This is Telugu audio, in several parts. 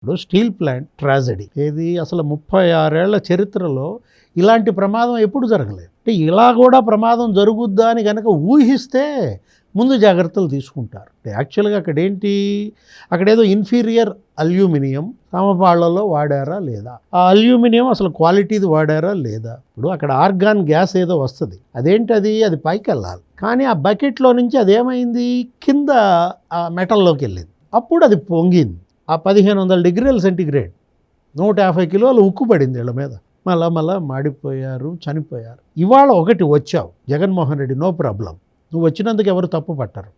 ఇప్పుడు స్టీల్ ప్లాంట్ ట్రాజడీ ఏది అసలు 36 ఏళ్ల చరిత్రలో ఇలాంటి ప్రమాదం ఎప్పుడు జరగలేదు. అంటే ఇలా కూడా ప్రమాదం జరుగుద్దా అని కనుక ఊహిస్తే ముందు జాగ్రత్తలు తీసుకుంటారు. యాక్చువల్గా అక్కడేదో ఇన్ఫీరియర్ అల్యూమినియం సమపాళ్లలో వాడారా లేదా, ఆ అల్యూమినియం అసలు క్వాలిటీది వాడారా లేదా. ఇప్పుడు అక్కడ ఆర్గాన్ గ్యాస్ ఏదో వస్తుంది, అది పైకి వెళ్ళాలి, కానీ ఆ బకెట్లో నుంచి అదేమైంది కింద ఆ మెటల్లోకి వెళ్ళింది. అప్పుడు అది పొంగింది. ఆ 1500 డిగ్రీల సెంటిగ్రేడ్ 150 కిలోలు ఉక్కు పడింది వీళ్ళ మీద. మళ్ళా మాడిపోయారు, చనిపోయారు. ఇవాళ ఒకటి వచ్చావు జగన్మోహన్ రెడ్డి, నో ప్రాబ్లం, నువ్వు వచ్చినందుకు ఎవరు తప్పు పట్టరు.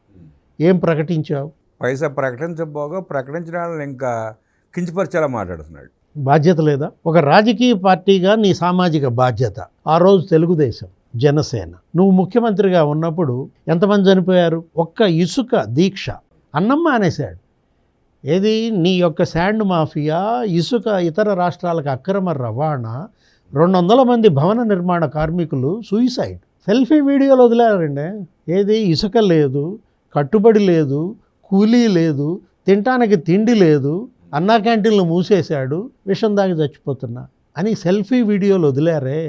ఏం ప్రకటించావు? పైసా ప్రకటించబోగా ప్రకటించిన వాళ్ళని ఇంకా కించపరిచేలా మాట్లాడుతున్నాడు. బాధ్యత లేదా? ఒక రాజకీయ పార్టీగా నీ సామాజిక బాధ్యత. ఆ రోజు తెలుగుదేశం, జనసేన, నువ్వు ముఖ్యమంత్రిగా ఉన్నప్పుడు ఎంతమంది చనిపోయారు? ఒక్క ఇసుక దీక్ష, అన్నం మానేశాడు. నీ యొక్క శాండ్ మాఫియా, ఇసుక ఇతర రాష్ట్రాలకు అక్రమ రవాణా, 200 మంది భవన నిర్మాణ కార్మికులు సూయిసైడ్. సెల్ఫీ వీడియోలు వదిలేరండి. ఇసుక లేదు, కట్టుబడి లేదు, కూలీ లేదు, తినటానికి తిండి లేదు, అన్నా క్యాంటీన్లు మూసేశాడు, విషం దాగి చచ్చిపోతున్నా అని సెల్ఫీ వీడియోలు వదిలేరే.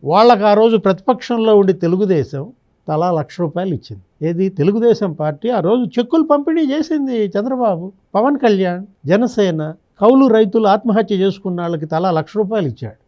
వాళ్ళకు ఆ రోజు ప్రతిపక్షంలో ఉండి తెలుగుదేశం తలా ₹1,00,000 ఇచ్చింది. తెలుగుదేశం పార్టీ ఆ రోజు చెక్కులు పంపిణీ చేసింది. చంద్రబాబు, పవన్ కళ్యాణ్, జనసేన, కౌలు రైతులు ఆత్మహత్య చేసుకున్న వాళ్ళకి తలా ₹1,00,000 ఇచ్చాడు.